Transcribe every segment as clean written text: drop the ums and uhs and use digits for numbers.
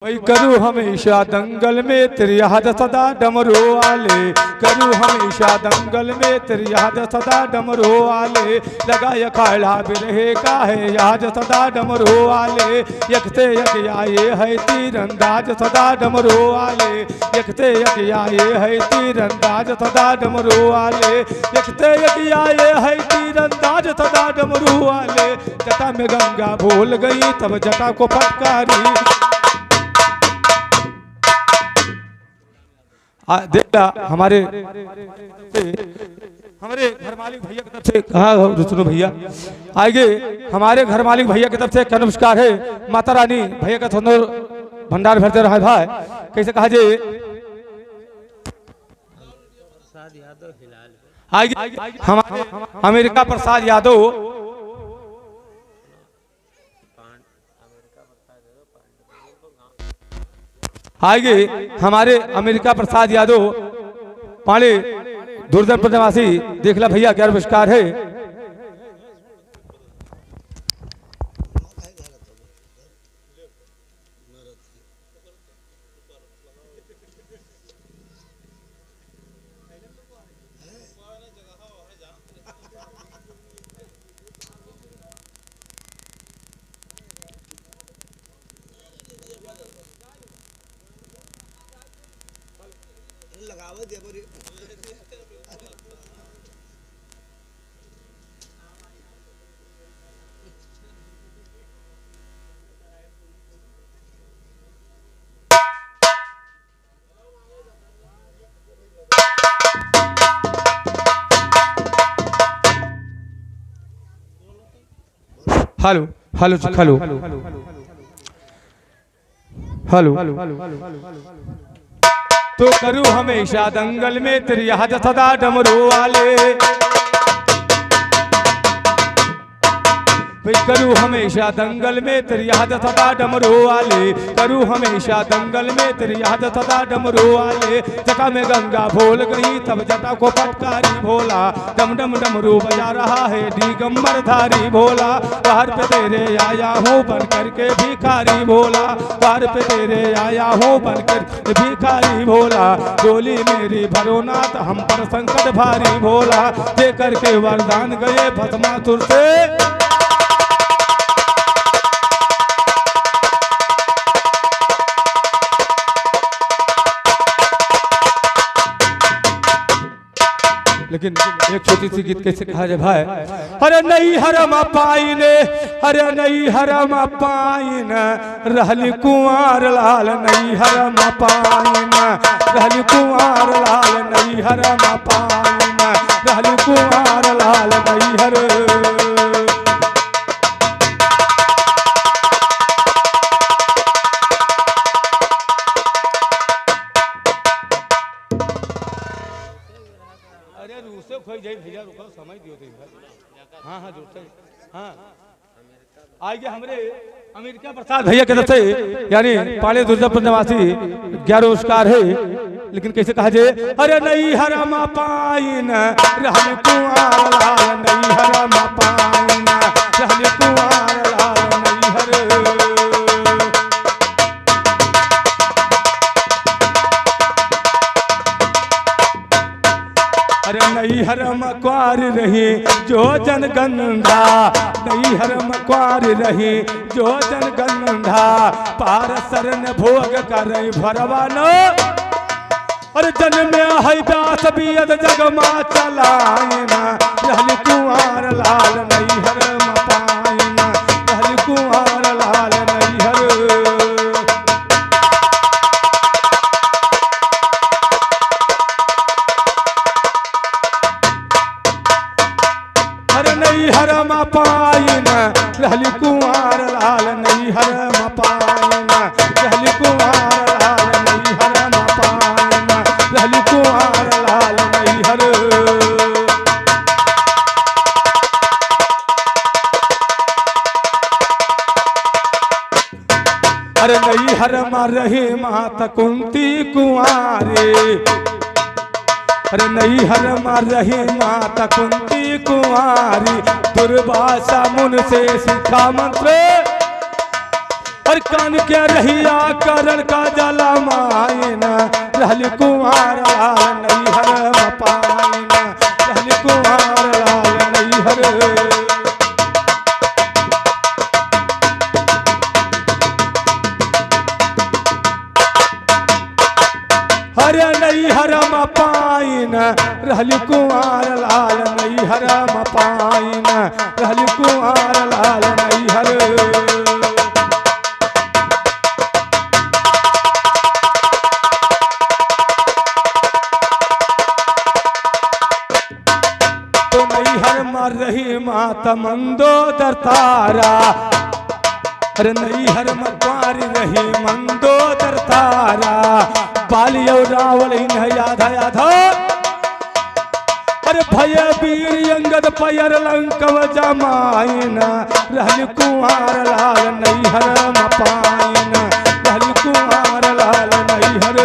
वही करूँ हमेशा दंगल में तेरी याद सदा डमरू वाले, करूँ हमेशा दंगल में तेरी याद सदा डमरू वाले, लगाया खाड़ा बिरहे का है याद सदा डमरू वाले, यकते यक आए है तीरंदाज सदा डमरू वाले, यकते यक आए है तीरंदाज सदा डमरू वाले, यकते यक आए है तीरंदाज सदा डमरू वाले। जटा में गंगा भूल गई तब जटा को फटकारी, देखा हमारे घर मालिक भैया की तरफ से कहा सुनो भैया, आगे हमारे घर मालिक भैया की तरफ से क्या नमस्कार है। माता रानी भैया का सुंदर भंडार भरते रहा भाई, कैसे कहा जे आगे हमारे अमेरिका प्रसाद यादव, आगे हमारे अमेरिका प्रसाद यादव पाड़े दूरदर्शन निवासी, देखला भैया क्या नमस्कार है। हेलो हेलो हेलो हेलो, तो करूँ हमेशा दंगल में तेरी याद सदा डमरू वाले, करूँ हमेशा दंगल में तेरी याद सदा डमरू वाले, करूँ हमेशा दंगल में तेरी याद सदा डमरू वाले। जटा में गंगा भूल गई तब जटा को फटकारी भोला, डम डम डमरू बजा रहा है दिगंबर धारी भोला, बाहर पे तेरे आया हूँ बन करके भिखारी भोला, बाहर पे तेरे आया हूँ बन कर भिखारी भोला, डोली मेरी भरोनाथ हम पर संकट भारी भोला, दे करके वरदान गए भस्मासुर से। लेकिन एक छोटी सी गीत कैसे कहा जाए भाई। अरे नहीं हरम पाइन, अरे नहीं हरम पाइन, रहली कुंवर लाल नहीं हरम पाइन, रहली कुंवर लाल नहीं हरम पाइन, रहली कुंवर लाल नहीं हर। भैया रुको समय दियो थे। हाँ हाँ जोर हाँ आइए हमारे अमेरिका प्रसाद भैया के तरफ से यानी पाले दुर्जपुर निवासी 11 नमस्कार है। लेकिन कैसे कहा जाए। अरे नहीं हरम पाइन रहल कुंवर लाल नहीं हरम पाइन रहल कुंवर लाल नहीं हर। अरे नहीं हरम क्वार रही जो जनगंधा, नहीं हरम क्वार रही जो जनगंधा, पार सरन भोग कर भरवानो। अरे जन्म है दास बियद जगमा चलाइना रहल कुंवर लाल नहीं हरम पाइना रहल कुंवर लाल नहीं हर। नहीं हरम पाइन रहली कुंवर लाल नहीं हरम पाइन रहली कुंवर लाल नहीं हरम पाइन रहली कुंवर लाल नहीं हर। अरे नहीं हरम रही माता कुंती कुंवारे, अरे नहीं हरम रही माता कुंती कुंवारी, दुर्वासा मुन से सीखा मंत्र। और कान के रहिया करण का जला मायना रहल कुंवर लाल नैहर पायना रहल कुंवर लाल नैहर। हरे नैहर पायना रहल कुंवर लाल नैहर पायना रहल कुंवर लाल नैहर। तो नैहर में रही माता मंदोदर तारा अरे नैहर में कुंवारी रही मंदोदर तारा बालियो रावल याद याधा अरे भय वीर अंगद पयर लंकव जमायना रहल कुंवर लाल नैहर पायना रहल कुंवर लाल नैहर।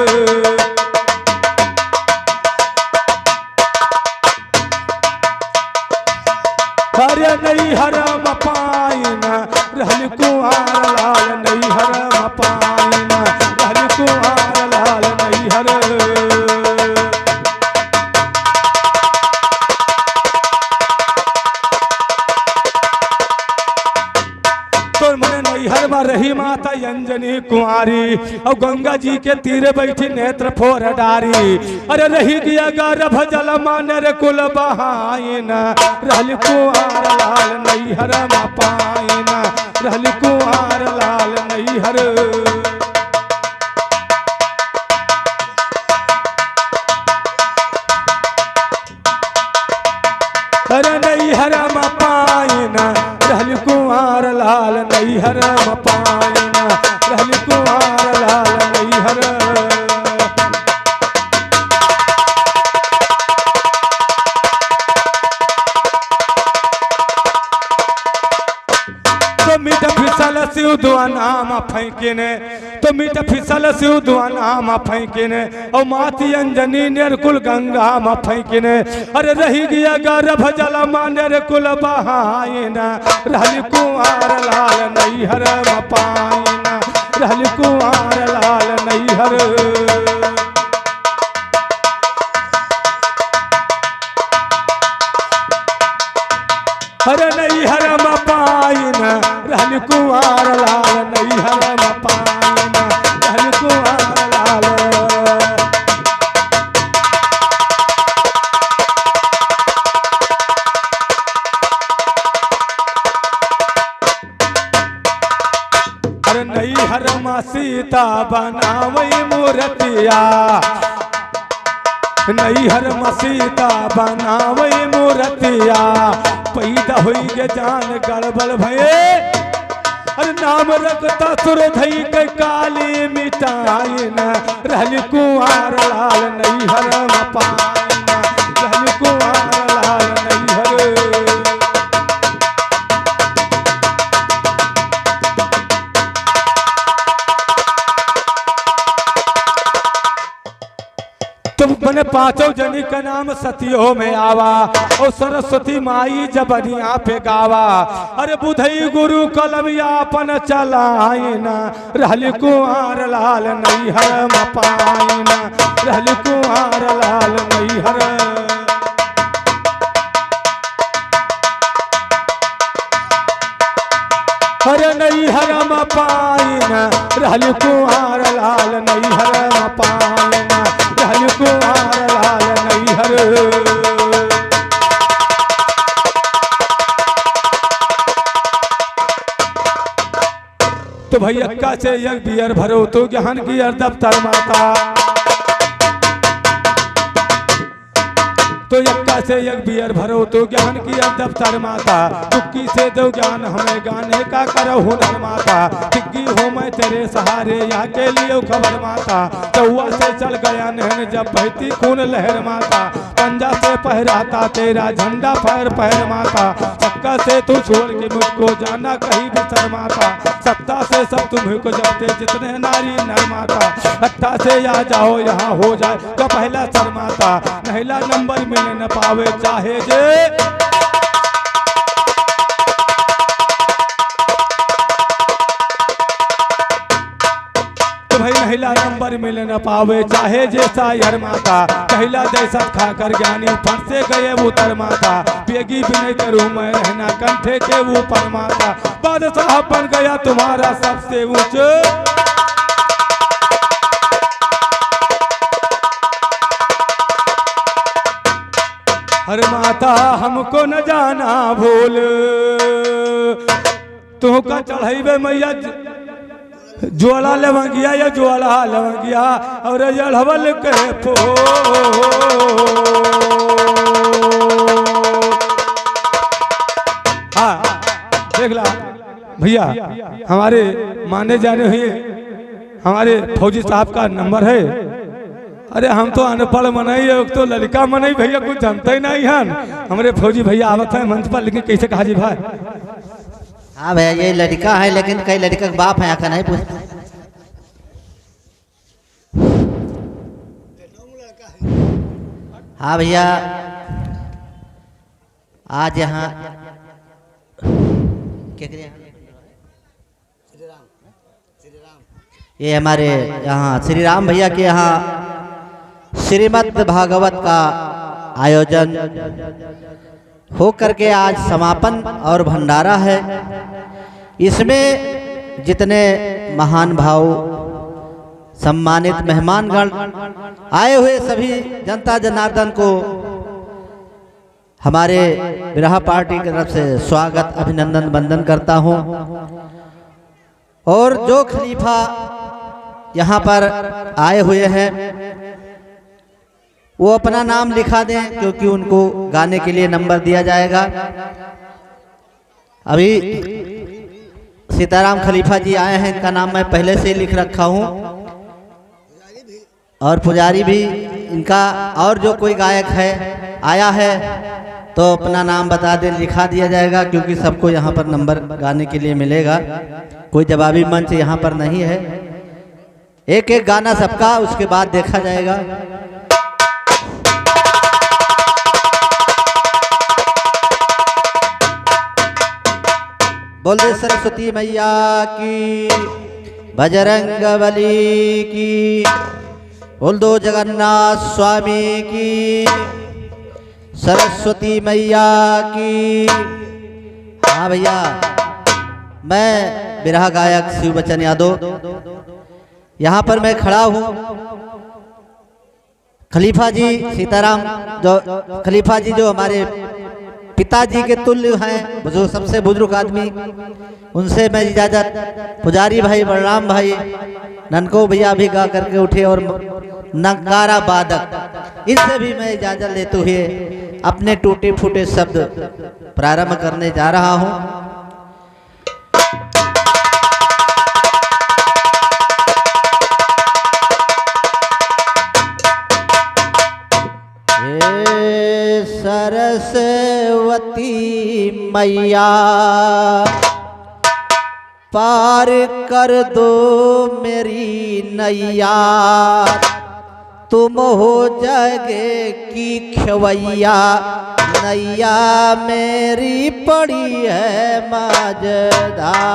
हरे नैहर पायना रहल कुंवर लाल नैहर पायना रहल कुंवर लाल नैहर। तो मैंने नैहर में रही माता अंजनी कुंवारी और गंगा जी के तीरे बैठी नेत्र फोर डारी अरे रही गया गर्भ जल मानर कुल बहायना रहल कुंवर लाल नैहर पायना रहल कुंवर लाल नैहर। अरे नैहर पायना रहल कुंवर लाल नैहर पायना रहल कुंवर लाल नैहर। तो मीठ फिसल शिव दुआ नाम फेंकने तो मीठ फिसल शिव दुआ नाम फेंकने और माती अंजनी निर्कुल गंगा में फेंकने अरे रही गया गर्भ जल मानर कुल बहायना रहल कुंवर लाल नैहर पायना रहल कुंवर लाल नैहर। हरे नैहर पायना रहल कुंवर लाल नैहर पायना रहल कुंवर लाल। अरे नैहर सीता बनावई मूर्तिया नैहर सीता बनावई मूर्तिया पैदा हुई के जान गड़बड़ भये अरे नाम रखता सुर धई के काली मिटायना रहल कुंवर लाल नैहर पायना रहल कुंवर लाल नैहर। तुम मैंने पांचों जनी का नाम सतियों में आवा और सरस्वती माई जबनिया पे गावा अरे बुधई गुरु कलम यापन चलायना रहल कुंवर लाल नैहर पायना रहल कुंवर लाल नैहर। हरे नैहर पायना रहल कुंवर लाल नैहर पायना रहल कुंवर लाल नैहर। तो भैया का से यज्ञ बियर भरो तो ज्ञान की दफ्तर माता तो यक्का से यज्ञ बियर भरो तो ज्ञान की दफ्तर माता तुक्की से दो ज्ञान हमें गाने का करो हुनर माता टिक्की हो मैं तेरे सहारे यहाँ के लिए खबर माता चौआ से चल गया नहन जब बहती खून लहर माता पंजा से पहराता तेरा झंडा फहर पहर माता चक्का से तू छोड़ के मुझको जाना कहीं बिसर माता सत्ता से सब तुम्हें को जबते जितने नारी नर माता अट्ठा से आ जाओ यहाँ हो जाए तो पहला सर माता नहला नंबर मिल न पावे चाहे जे महिला नंबर मिल न पावे चाहे जैसा यार माता, कहला जैसा खाकर ज्ञानी फट से गए उतर माता, बेगी भी नहीं करूँ मैं रहना कंठे के ऊपर माता, बादशाह बन गया तुम्हारा सबसे ऊंचा। अरे माता हमको न जाना भूल, तुमका चढ़ाइबे मैया ज्वाला लवंगिया या ज्वाला लवंगिया और जड़वल के फो। हाँ देख ला भैया, हमारे माने जाने हुए हमारे फौजी साहब का नंबर है। अरे हम तो अनपढ़ मनाई है, तो लड़का मनाई भैया कुछ जानते ही नहीं हैं। हमारे फौजी भैया आवत है मंच पर, लेकिन कैसे कहा जी भाई? हाँ भैया ये लड़का है, लेकिन कई लड़का का बाप है, आका नहीं पूछता। हाँ भैया आज यहाँ क्या करें, ये हमारे यहाँ श्री राम भैया के यहाँ श्रीमद् भागवत का आयोजन हो करके आज समापन और भंडारा है। इसमें जितने महान भाव सम्मानित मेहमानगण आए हुए सभी जनता जनार्दन को हमारे बिरहा पार्टी की तरफ से स्वागत अभिनंदन वंदन करता हूं। और जो खलीफा यहाँ पर आए हुए हैं वो अपना नाम लिखा दें, क्योंकि उनको गाने के लिए नंबर दिया जाएगा। अभी सीताराम खलीफा जी आए हैं, इनका नाम मैं पहले से ही लिख रखा हूँ, और पुजारी भी इनका, और जो कोई गायक है आया है तो अपना नाम बता दें, लिखा दिया जाएगा, क्योंकि सबको यहाँ पर नंबर गाने के लिए मिलेगा। कोई जवाबी मंच यहाँ पर नहीं है, एक एक गाना सबका, उसके बाद देखा जाएगा। बोल दे सरस्वती मैया की, बजरंग बली की, बोल दो जगन्नाथ स्वामी की, सरस्वती मैया की। हाँ भैया, मैं बिरहा गायक शिव बच्चन यादव यहाँ पर मैं खड़ा हूँ। खलीफा जी सीताराम जो खलीफा जी जो हमारे पिताजी के तुल्य हैं, जो सबसे बुजुर्ग आदमी, उनसे मैं इजाजत, पुजारी भाई बलराम भाई ननको भैया भी गा करके उठे, और नगारा वादक, इनसे भी मैं इजाजत लेते हुए अपने टूटे फूटे शब्द प्रारंभ करने जा रहा हूँ। सरस्वती मैया पार कर दो मेरी नैया, तुम हो जगे की खवैया, नैया मेरी पड़ी है मझधार।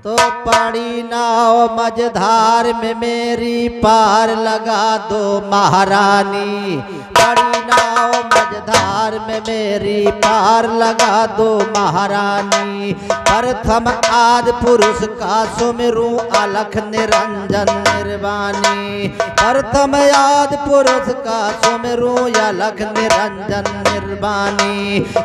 तो पड़ी नाव मझधार में मेरी पार लगा दो महारानी, पड़ी नाव मझधार में मेरी पार लगा दो महारानी। प्रथम आदि पुरुष का सुमिरूं अलख निरंजन निर्वाणी, प्रथम आदि पुरुष का सुमिरूं अलख निरंजन निर्वाणी।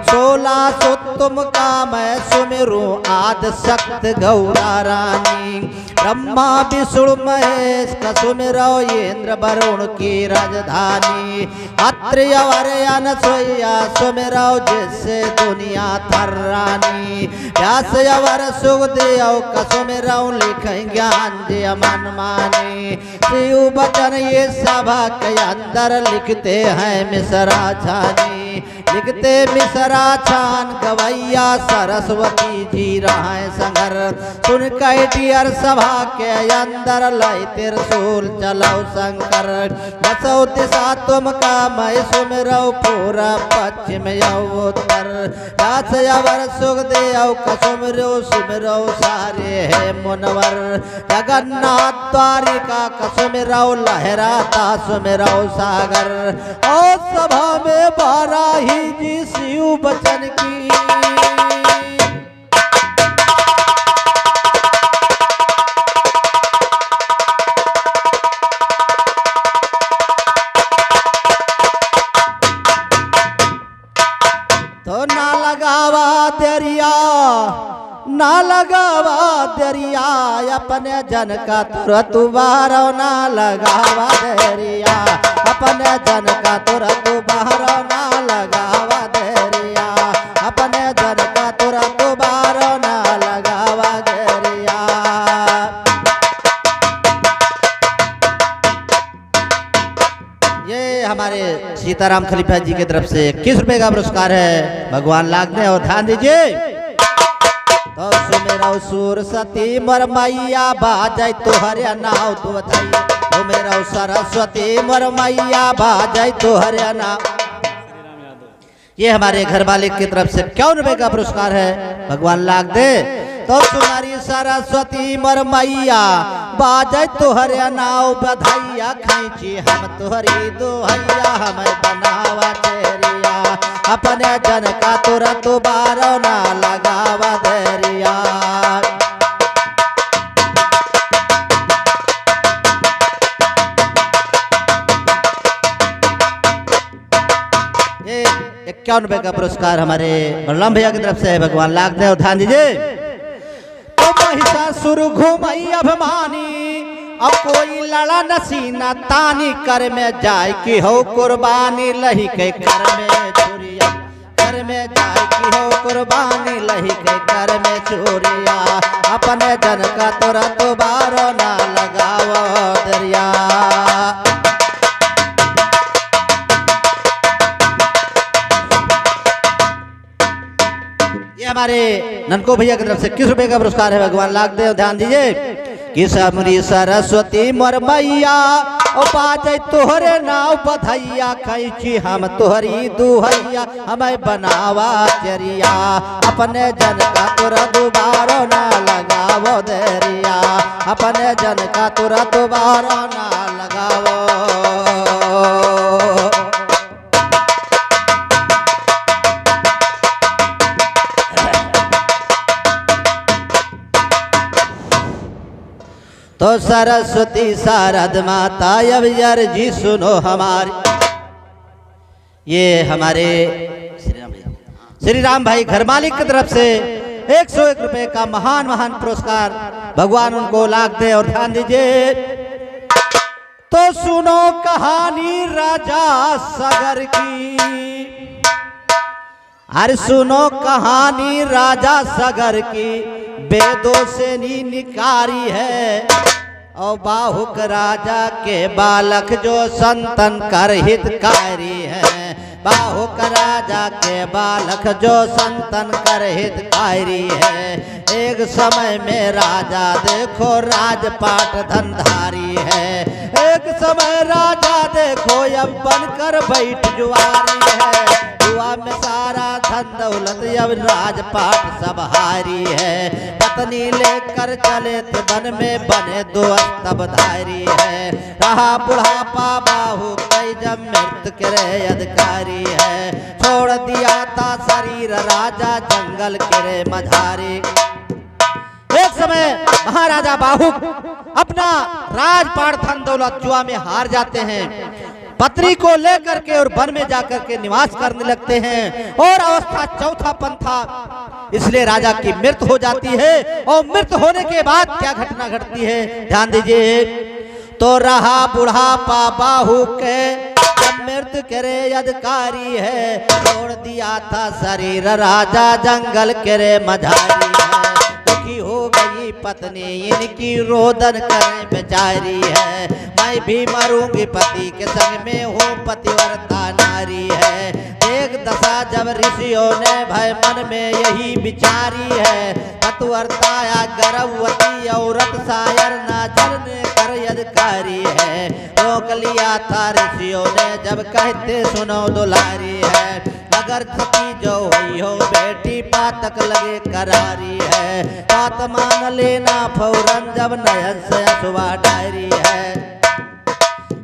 16 सो तुम का मैं सुमिरूं आदि शक्त गौरा रानी, ब्रह्मा विष्णु महेश का सुमिरो इंद्र वरुण की राजधानी। अत्रि अवर अनसुईया सुमिरो जिससे दुनिया थर्रानी, व्यास अवर सुखदेव का सुमिरो लिखे ज्ञान जय मन मानी। शिव बचन ये सभा के अंदर लिखते हैं मिश्रा छानी, लिखते मिसरा छान गवैया सरस्वती जी रहे संगर। सुन कैटियर सभा के अंदर लय त्रिशूल चलो शंकर। बसौ दिशा तुमका मैं सुमिरौ पूरा पश्चिम उत्तर। दास अवर सुख देव कसुमरो सुमिरौ सारे है मुनवर। जगन्नाथ द्वारिका कसुमिरौ लहराता सुमिरौ सागर। और सभा में बाराही जी शिव बचन की। तो ना लगावा दरिया ना लगावा दरिया अपने जन का तुरंत बारो। ना लगावा दरिया अपने जन का तुरंत बारो। ना लगावा दरिया अपने जन का तुरंत बारो। ना लगावा दरिया। ये हमारे सीताराम खलीफा जी की तरफ से 21 रुपए का पुरस्कार है। भगवान लागने और ध्यान दीजिए। तो सुमेरा सुर सती मोर मैया बाजै तोहरे नाव दुधई। तो मेरा सरस्वती मोर मैया बाजै तोहरे नाव। ये हमारे घर मालिक की तरफ से 51 रुपए का पुरस्कार है। भगवान लाग दे। तो तुम्हारी सरस्वती मोर मैया बाजै तोहरे नाव बधाइया। खैची हम तोहरी दोहैया हमें बनावा तेरिया। अपने जन का तुरंत बारो। ना लगावा दरिया। ये 51 रुपए का पुरस्कार हमारे बलराम भैया की तरफ से है। भगवान लाख दे और ध्यान दीजिए। तो महिषासुर घूमई अभिमानी अब कोई लड़ा नसीना तानी कर में जाए कि हो कुर्बानी लही के कर में चोरिया। कर में जाए कि हो कुर्बानी लही के कर में चोरिया। अपने जन का तुरंत बारो। ना लगाओ दरिया। ये हमारे ननको भैया की तरफ से 21 रुपए का पुरस्कार है। भगवान लाख दे ध्यान दीजिए। कि समरी सरस्वती मोर मैया ओ बाजै तोहरे नाव बधैया। कैची हम तोहरी दुहैया हमें बनावा चरिया। अपने जन का तुरा दोबारो। ना लगावो दरिया। अपने जन का तुरा दोबारो। ना लगावो। तो सरस्वती शारद माता अवजर जी सुनो हमारी। ये हमारे श्री राम भाई घर मालिक की तरफ से 101 रुपए का महान महान पुरस्कार। भगवान उनको लाख दे और ध्यान दीजिए। तो सुनो कहानी राजा सागर की। अरे सुनो कहानी राजा सागर की। वेदों से नी निकारी है। और बाहुक राजा के बालक जो संतन कर हितकारी है। बाहुक राजा के बालक जो संतन कर हितकारी है। एक समय में राजा देखो राजपाट धनधारी है। एक समय राजा देखो अब बनकर बैठ जुआरी है। जुआ में सारा धन दौलत अब राजपाट सब हारी है। पत्नी लेकर चले थे वन में बने दोस्त तब धारी है। रहा बुढ़ापा बाहु कई जब मृत्यु करे अधिकारी है। छोड़ दिया था शरीर राजा जंगल करे मझारी। एक समय महाराजा बाहु अपना राजपाट धन दौलत जुआ में हार जाते हैं। पत्नी को लेकर के और वन में जाकर के निवास करने लगते हैं। और अवस्था चौथा पंथा। इसलिए राजा की मृत्यु हो जाती है। और मृत्यु होने के बाद क्या घटना घटती है ध्यान दीजिए। तो रहा बुढ़ापा बाहु के मृत्यु करे अधिकारी है। छोड़ दिया था शरीर राजा जंगल करे मझारी है। दुखी हो गई पत्नी इनकी रोदन करे बेचारी है। मैं भी मरूंगी पति के संग में हूँ पतिव्रता नारी है। देख दशा जब ऋषियों ने भय मन में यही विचारी है, पतुवर्ताया गर्भवती औरत शायर न जलने कर यदकारी है। रोक लिया था ऋषियों ने जब कहते सुनो दुलारी है, अगर सती जो हुई हो बेटी पातक लगे करारी है। बात मान लेना फौरन जब नयन से अथवा डायरी है।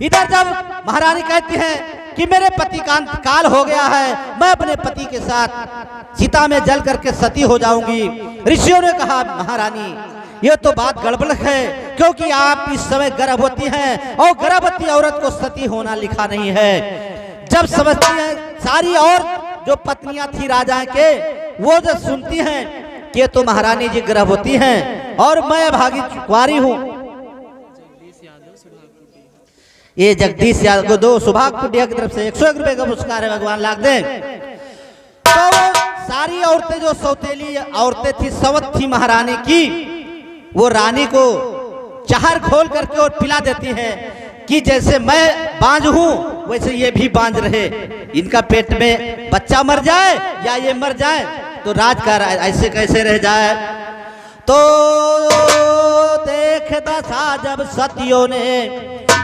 इधर जब महारानी कहती है कि मेरे पति का अंतकाल हो गया है, मैं अपने पति के साथ चिता में जल करके सती हो जाऊंगी। ऋषियों ने कहा महारानी ये तो बात गड़बड़ है, क्योंकि आप इस समय गर्भवती हैं और गर्भवती औरत को सती होना लिखा नहीं है। जब समझती हैं सारी और जो पत्नियां थी राजा के, वो जो सुनती हैं कि तो महारानी जी गर्भवती हैं और मैं भागी कुंवारी हूं। ये जगदीश यादव दो सुभाग कुटिया की तरफ से 101 रुपए का पुरस्कार है, भगवान लाख दें। तो सारी औरतें जो सौतेली औरतें थी, सवत थी महारानी की, वो रानी को चाहर खोल करके और पिला देती है कि जैसे मैं बांझ हूं वैसे ये भी बांझ रहे, इनका पेट में बच्चा मर जाए या ये मर जाए तो राज का ऐसे कैसे रह जाए। तो देख दशा जब सतियों ने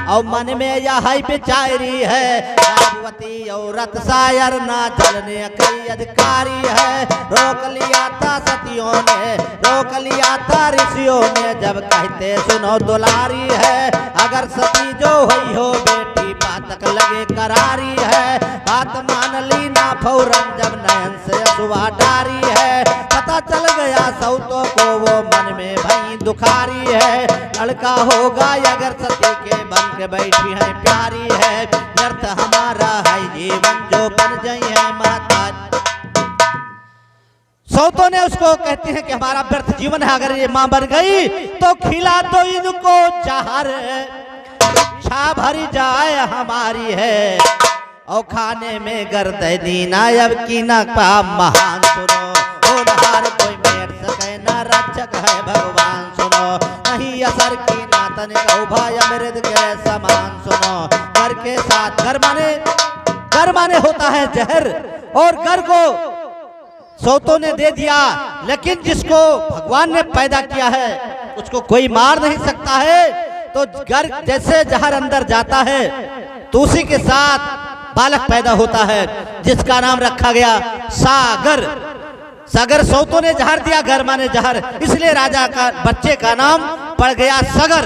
और मन में यह बेचारी है, गर्भवती औरत शायर ना जलने कई अधिकारी है। रोक लिया था सतियों ने, रोक लिया था ऋषियों ने जब कहते सुनो दुलारी है, अगर सती जो हुई हो बेटी पातक लगे करारी है। बात मान ली ना फौरन जब नयन से अथवा डारी है, पता चल गया सौतों को वो मन में भई दुखारी है। लड़का होगा अगर सती के बन के बैठी है प्यारी है, व्यर्थ हमारा है जीवन जो बन जाई है माता। सौतों ने उसको कहती है कि हमारा व्यर्थ जीवन है, अगर ये मां बन गई तो खिला दो इनको चाहर, इच्छा भरी जाए हमारी है। और खाने में गर्दनी नायब की न पा महान सुनो, होनहार कोई मेट सके न रक्षक है भगवान सुनो। नहीं असर की नातन भाई अमृत के समान सुनो। घर के साथ घर माने होता है जहर, और घर को सौतों ने दे दिया, लेकिन जिसको भगवान ने पैदा किया है उसको कोई मार नहीं सकता है। तो घर जैसे जहर अंदर जाता है तो उसी के साथ बालक पैदा होता है, जिसका नाम रखा गया सागर। सागर सौतों ने जहर दिया, घर माने जहर, इसलिए राजा का बच्चे का नाम पड़ गया सगर।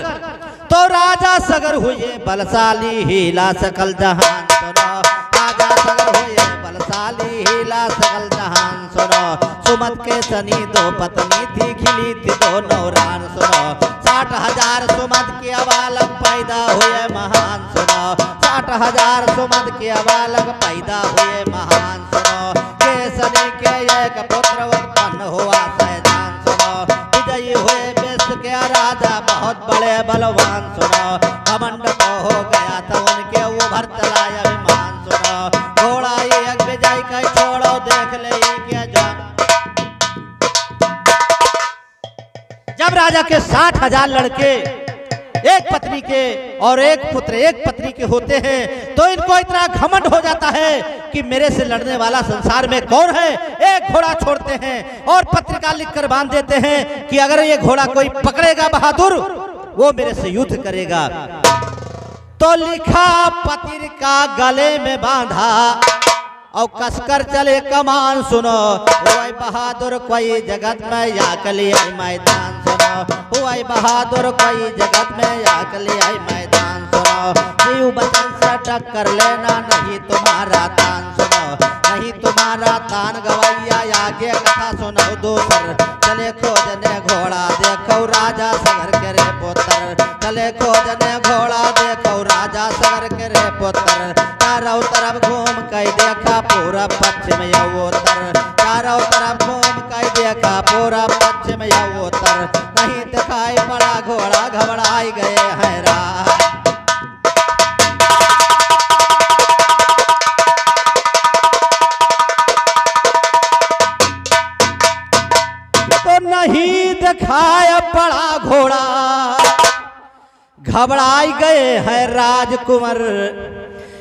तो राजा सगर हुए बलशाली हीला सकल जहान सुनो, राजा सगर हुए बलशाली हीला सकल जहान सुनो। सुमत के सनी दो पत्नी थी, खिली थी दो नौरान सुनो। 60,000 सुमत के बालक पैदा हुए महान सुनो, 60,000 सुमत के बालक पैदा हुए महान सुनो। के सनी के एक पुत्र उत्पन्न हुआ सैदान सुनो, विजयी हुए विश्व के राजा बहुत बड़े बलवान सुनो। घमंड को हो गया था उनके उभर चला अभिमान सुनो। घोड़ा एक विजय का छोड़ो देख ले क्या जान। जब राजा के 60,000 लड़के एक पत्नी के और एक पुत्र एक पत्नी के होते हैं तो इनको इतना घमंड हो जाता है कि मेरे से लड़ने वाला संसार में कौन है। एक घोड़ा छोड़ते हैं और पत्रिका लिखकर बांध देते हैं कि अगर ये घोड़ा कोई पकड़ेगा बहादुर वो मेरे से युद्ध करेगा। तो लिखा पत्रिका गले में बांधा और कसकर चले कमान सुनो। हुआ बहादुर कोई जगत में या कली आई मैदान सुनो, हुआ बहादुर कोई जगत में या कली आई मैदान सुनो। जीव बचन से टक्कर लेना नहीं तुम्हारा तान सुनो, नहीं तुम्हारा तान गवैया आगे कथा सुनो दूसर। चले खोजने घोड़ा देखो राजा सगर के रे पुत्र, चले खोजने घोड़ा देखो राजा सगर के रे पुत्र। चारों तरफ घूम कई देखा पूरा पश्चिम या उत्तर, चारों तरफ घूम कई देखा पूरा पश्चिम या उत्तर। नहीं दिखाई पड़ा घोड़ा घबराई गए हैं राह। तो नहीं दिखाया पड़ा घोड़ा घबराई गए हैं राजकुमार।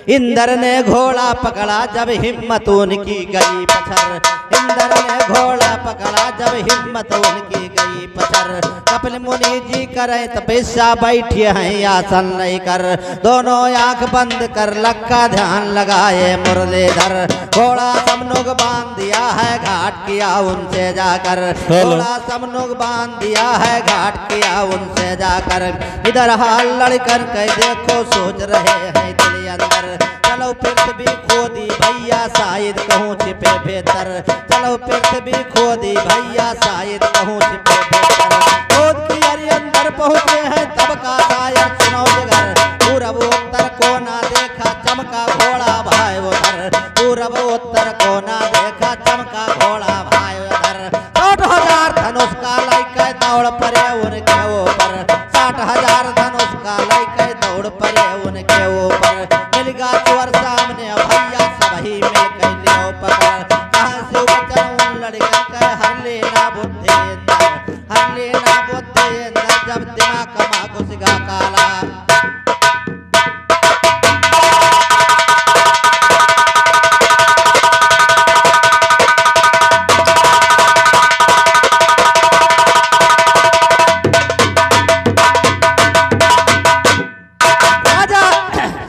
इंद्र ने घोड़ा पकड़ा जब हिम्मत उनकी गई पछर। इंद्र ने घोड़ा पकड़ा जब हिम्मत उनकी गई पछर। कपिल मुनि जी करे तपस्या बैठे हैं आसन नहीं कर। दोनों आंख बंद कर लक्का ध्यान लगाए मुरलीधर। घोड़ा समनुग बांध दिया है घाट किया उनसे जाकर। घोड़ा समनुग बांध दिया है घाट किया उनसे जाकर। इधर हाल लड़कर के देखो सोच रहे हैं दिल अंदर। चलो पृथ्वी खोदी भैया शायद कहूँ छिपे भीतर। चलो पृथ्वी खोदी भैया शायद कहूँ छिपे भीतर। खोद की अरे अंदर पहुँचे हैं तब का शायद सुनो जगर। पूरब उत्तर को ना देखा चमका घोड़ा भाई उधर। पूरब उत्तर को ना देखा चमका घोड़ा भाई उधर। 60,000 धनुष का लैके दौड़ पड़े उनके ऊपर। 60,000 धनुष का लैके दौड़ पड़े उनके ऊपर। मिलगा चोर सामने भैया सबही मिल के लियो पकड़। कहाँ से बचन उन लड़कन के हर लेना बुद्धि अंदर। हर लेना बुद्धि अंदर जब दिमाग कमा घुसगा काला।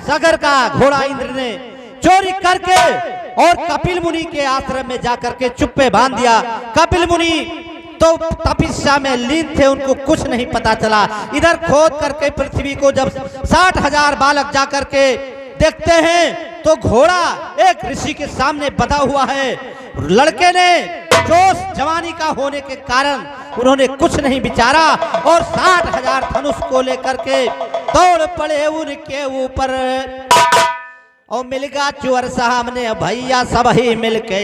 सागर का घोड़ा इंद्र ने चोरी करके और कपिल मुनि के आश्रम में जाकर के चुप्पे बांध दिया। कपिल मुनि तो तपस्या में लीन थे, उनको कुछ नहीं पता चला। इधर खोद करके पृथ्वी को जब 60,000 बालक जाकर के देखते हैं तो घोड़ा एक ऋषि के सामने बंधा हुआ है। लड़के ने जोश जवानी का होने के कारण उन्होंने कुछ नहीं विचारा और 60,000 धनुष को लेकर के दौड़ पड़े उनके ऊपर। और मिलगा चोर सामने भैया सब ही मिल के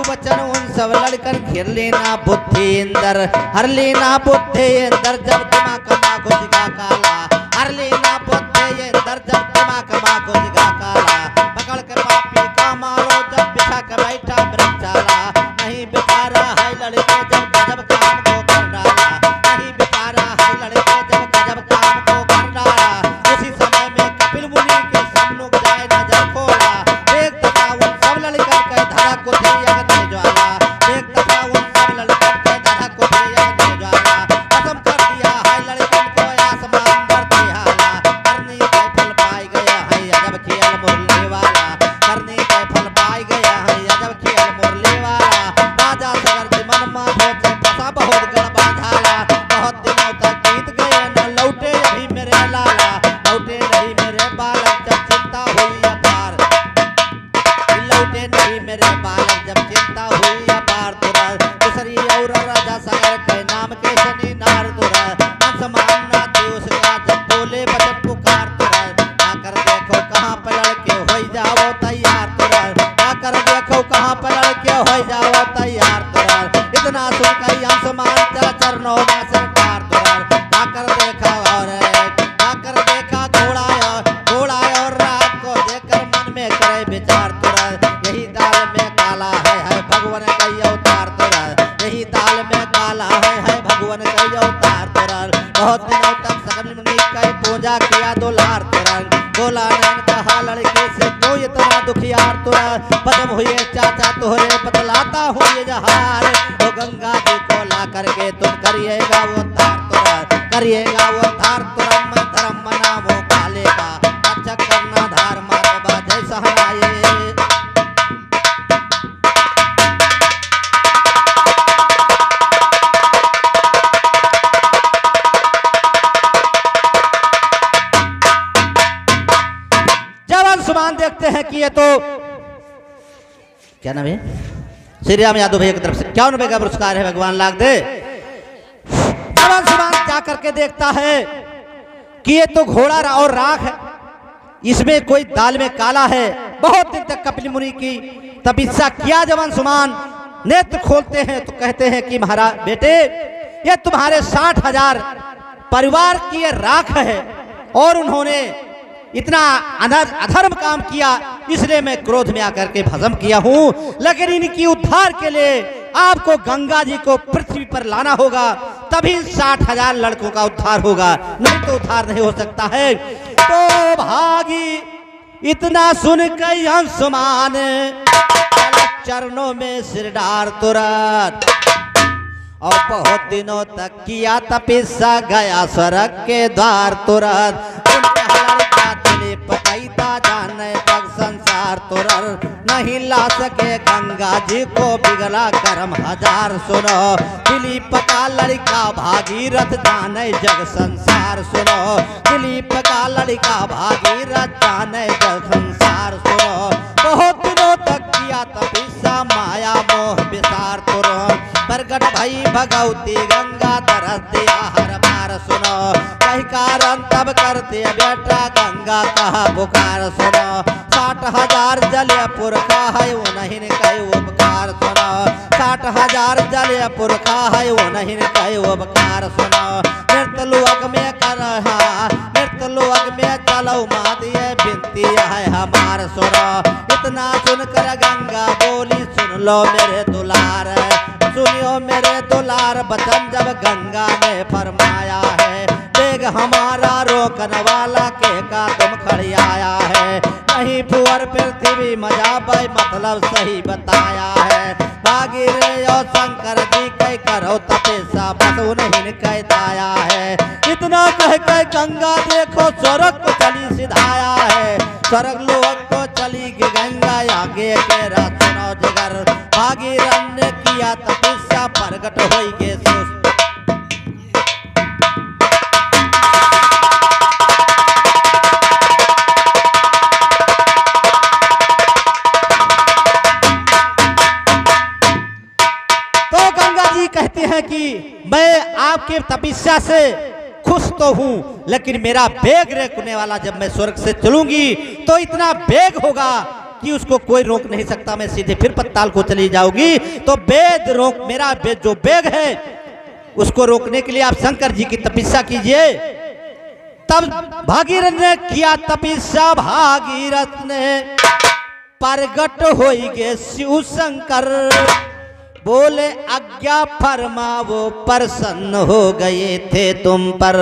बचन उन सब लड़कर घिर लेना बुद्धि इंदर। हर लेना बुद्धि इंदर जब दिमाग कमा घुसगा काला। हर लेना बुद्धि इंदर जब दिमाग कमा घुसगा काला। पकड़ के पापी का मारो जब बिछा के बैठा मृत चाला। नहीं बिचारा है लड़के जब गजब काम को कर डाला। नहीं बिचारा है लड़के जब गजब काम को कर डाला। उसी समय में कपिल मुनि के सम्मुख जाए नजर खोला। एक दफा उन सब लड़कर के धड़क को थे अग्नि ज्वाला। एक दफा उन सब लड़कर के धड़क को थे अग्नि ज्वाला। खत्म कर दिया है लड़कन को आसमान बढ़ते हाला। करनी के फल पाई गया है अजब खेल मुरली वाला। करनी के फल पाई गया है अजब खेल मुरली वाला। राजा सगर मन मा भोज फसा बहुत गड़बा झाला। बहुत दिनों तक बीत गए न लौटे अभी मेरे लाला। लौटे नहीं मेरे बालक जब चिंता हुई अपार। लौटे नहीं मेरे बालक जब चिंता हुई अपार। तुरंत दूसरी और राजा सगर के नाम के शनि नार तुरंत मन समान ना थी उसका जब बोले बचन पुकार। तुरंत आकर देखो कहाँ पर लड़के हो जाओ तैयार। तुरंत आकर देखो कहाँ पर लड़के हो जाओ तैयार। तुरंत इतना सुनकर अंशमान चल चरणों में सरकार। तुरंत आकर देखा और आकर देखा घोड़ा और रात को देखकर मन में करे विचार। तुरंत यही दाल में काला है भगवान का अवतार। तुरंत यही दाल में काला है भगवान का अवतार। तुरंत बहुत दिनों तक सकल मुनि का पूजा किया दुलार। तुरंत बोला नैन कहा लड़के से तो इतना दुखियार। तुरंत पदम हुए चाचा तोहरे बतलाता हुए जहार। तो गंगा जी को ला करके तुम करिएगा वो तार। तुरंत करिएगा वो तार। तुरंत मैं धर्म मनामो काले का अच्छा करना धार मारवा जैसा हमारे। अंशुमान देखते हैं कि ये तो क्या नाम है श्री राम यादव भैया की तरफ से 51 रुपए का पुरस्कार है भगवान लाख दे। जब अंशुमान जा करके देखता है कि ये तो घोड़ा और राख है, इसमें कोई दाल में काला है। बहुत दिन तक कपिल मुनि की तपस्या किया। जब अंशुमान नेत्र खोलते हैं तो कहते हैं कि महाराज बेटे ये तुम्हारे 60,000 परिवार की ये राख है और उन्होंने इतना अधर्म काम किया, इसलिए मैं क्रोध में आकर के भस्म किया हूं। लेकिन इनकी उद्धार के लिए आपको गंगा जी को पृथ्वी पर लाना होगा, तभी 60,000 लड़कों का उद्धार होगा, नहीं तो उद्धार नहीं हो सकता है। तो भागी इतना सुन कर अंशुमान चरणों में सिर डार तुरंत, और बहुत दिनों तक किया तपस्या, गया स्वर्ग के द्वार तुरंत। पकैता जाने तक संसार तुरंत, नहीं ला सके गंगा जी को बिगड़ा कर्म हजार। सुनो दिलीप का लड़का भागीरथ जाने जग संसार। सुनो दिलीप का लड़का भागीरथ जाने जग संसार। सुनो बहुत दिनों तक किया तपस्या, माया मोह विसार तुरंत, प्रगट भई भगवती गंगा तरस दिया हर बार। सुनो कही कारण तब करते बेटा गंगा कहा पुकार। सुनो 60,000 जल पुरखा है वो नहीं कहे उपकार। सुनो 60,000 जल पुरखा है वो नहीं कहे उपकार। सुनो मृतलोक में कर मृतलोक में चलो मादिए बिनती है हमार। सुनो इतना सुनकर गंगा बोली सुन लो मेरे दुलार, सुनियो मेरे दुलार बचन जब गंगा ने फरमाया है। बेग हमारा रोकने वाला के का तुम खड़ी आया है, नहीं भुवर पृथ्वी मजा भाई मतलब सही बताया है। भागी रे और शंकर जी कह करो तपस्या बस नहीं कह दाया है। इतना कह कह गंगा देखो स्वर्ग को चली सिधाया है, स्वर्ग लोक को चली गंगा आगे तेरा सुनो जिगर। भागीरथ ने किया तपस्या प्रगट होई गे कहते हैं कि मैं आपके तपस्या से खुश तो हूं, लेकिन मेरा बेग रोकने वाला जब मैं स्वर्ग से चलूंगी तो इतना बेग होगा कि उसको कोई रोक नहीं सकता, मैं सीधे फिर पत्ताल को चली जाऊंगी। तो वेद रोक मेरा जो बेग है उसको रोकने के लिए आप शंकर जी की तपस्या कीजिए। तब भागीरथ ने किया तपस्या, भागीरथ ने प्रगट होई गे शिव शंकर। बोले आज्ञा फरमाओ प्रसन्न हो गए थे तुम पर।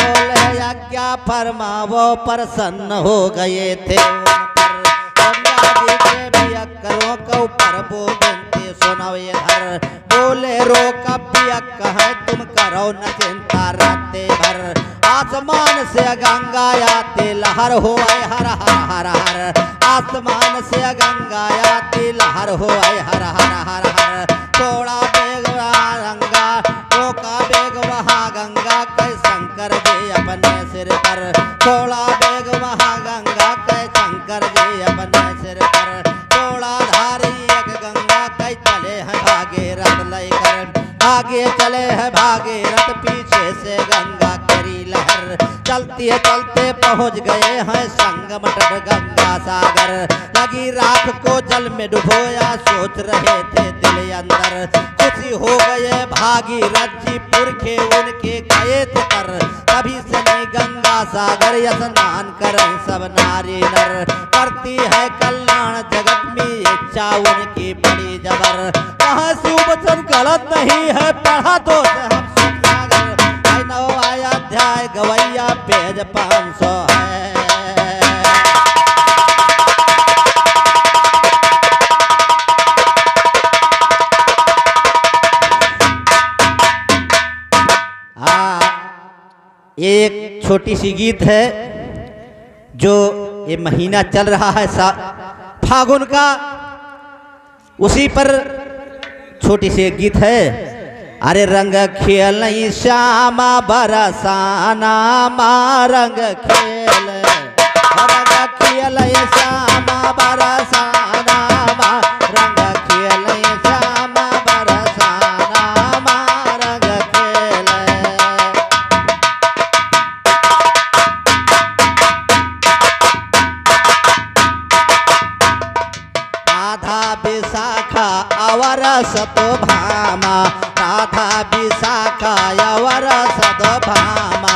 बोले आज्ञा फरमाओ प्रसन्न हो गए थे उन पर। गंगा जी के भी करो को प्रभु बिनती सुनो इधर। बोले रोक पियक है तुम करो न चिंता राते भर। आसमान से गंगा आती लहर हो हर हर हर हर। आसमान से गंगा आती लहर हो हर हर हर हर। थोड़ा बेग गंगा रोका बेग वहाँ गंगा कै शंकर जी अपने सिर पर। थोड़ा बेग वहाँ गंगा कै शंकर जी अपने सिर पर। थोड़ा धारी एक गंगा कै चले हैं भागीरथ लेकर। आगे चले हैं भागीरथ पीछे से गंगा करी लहर। चलते चलते पहुँच गए हैं संगम तट गंगा सागर। लगी राख को जल में डुबोया सोच रहे थे दिल अंदर। खुशी हो गए भागीरथ जी पुरखे उनके गए थे तर। तभी से नहीं गंगा सागर स्नान करें सब नारी नर। करती है कल्याण जगत में इच्छा उनकी बड़ी जबर। कहाँ शिव वचन गलत नहीं है पढ़ा तो हम सागर। नौ अध्याय गवैया पेज 500 है। एक छोटी सी गीत है जो ये महीना चल रहा है फागुन का, उसी पर छोटी सी एक गीत है। अरे रंग खेल श्यामा बरसाना मा रंग खेल। रंग खेल श्यामा बरसाना मा रंग खेल श्यामा बरसाना मा रंग खेल। राधा विशाखा अवर सतो भामा। राधा विशाखा अवर सतो भामा।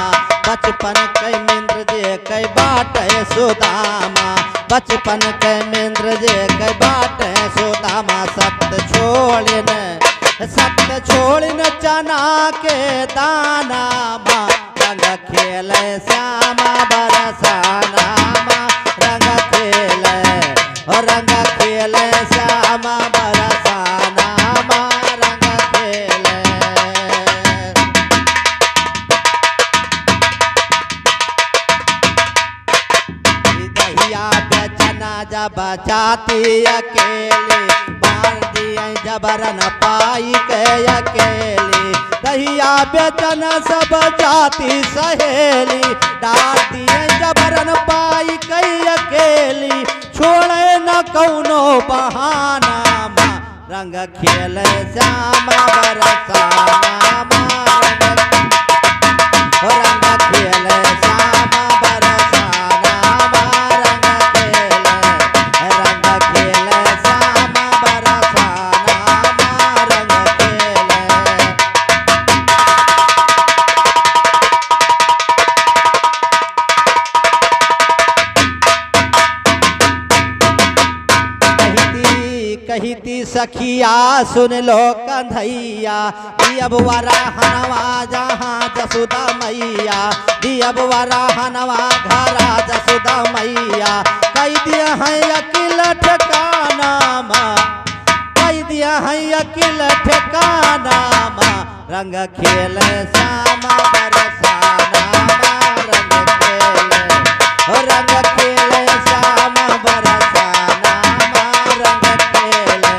बचपन के मिंद्र जे कई बाट सुदामा। बचपन के मिंद्र जे कई बाट सुदामा। सत छोड़ छोड़ न चना के दाना माँ रंग खेले श्यामा बरसाना माँ रंग खेले और रंग खेले श्यामा बरसाना माँ रंग खेले। दहिया बेचना जब जाती अकेले मार दिए जबरन पाई के अकेली दहिया बेचन सब जाती सहेली डाल दिए जबरन पाई के अकेली छोड़े न कौनो बहाना माँ रंग खेले श्यामा बरसाना माँ रंग खेले श्यामा बरसाना माँ रंग खेले श्यामा बरसाना माँ रंग खेले। कहती सखिया सुन लो कंधैया दियब वराहनवा जहाँ जसुदा मैया दियब वराहनवा घरा जसुदा मैया कई दिया है अकिल ठिकाना माँ कई दिया है अकिल ठिकाना माँ रंग खेले श्यामा बरसाना माँ रंग खेले रंग खेले श्यामा बरसाना माँ रंग खेले।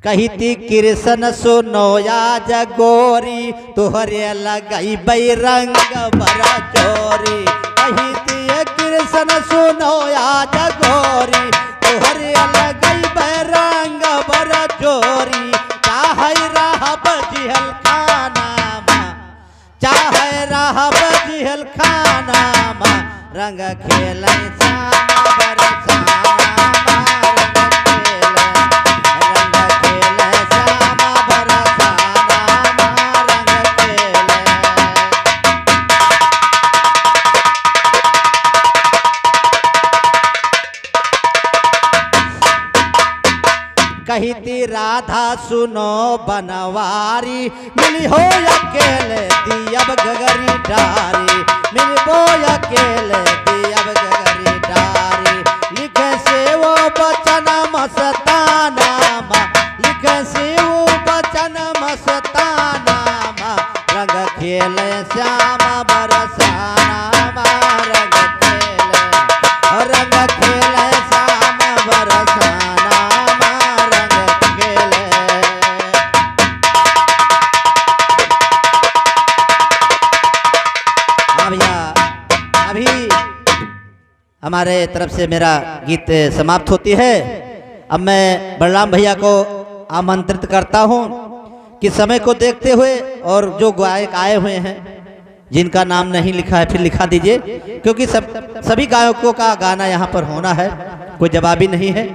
कहती कृष्ण सुनो या जगोरी तुहरे लगई बैरंग बरा चोरी कहती कृष्ण सुनो या जगोरी तुहरे लगई बैरंग बरा चोरी चाहे रहब जिहल खाना माँ चाहे रहब जिहल खाना माँ रंग खेले श्यामा बरसाना कहती राधा सुनो बनवारी मिली हो अकेले दियब गगरी डारी मिलबो अकेले दियब गगरी डारी लिखे से वो बचन मस्ताना माँ लिखे से वो बचन मस्ताना माँ रंग खेले श्यामा बरसाना माँ रंग खेले श्यामा बरसाना हमारे तरफ से मेरा गीत समाप्त होती है। अब मैं बलराम भैया को आमंत्रित करता हूं कि समय को देखते हुए और जो गायक आए हुए हैं जिनका नाम नहीं लिखा है फिर लिखा दीजिए क्योंकि सभी गायकों का गाना यहाँ पर होना है कोई जवाबी नहीं है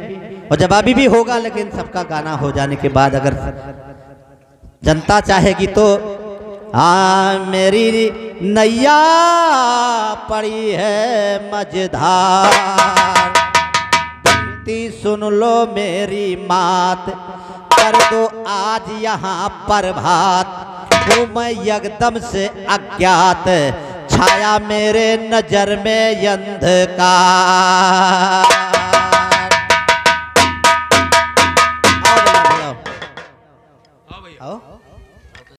और जवाबी भी होगा लेकिन सबका गाना हो जाने के बाद अगर जनता चाहेगी तो मेरी नैया पड़ी है मझधार विनती सुन लो मेरी मात कर दो आज यहाँ पर भात हूँ मैं एकदम से अज्ञात छाया मेरे नजर में अंधकार।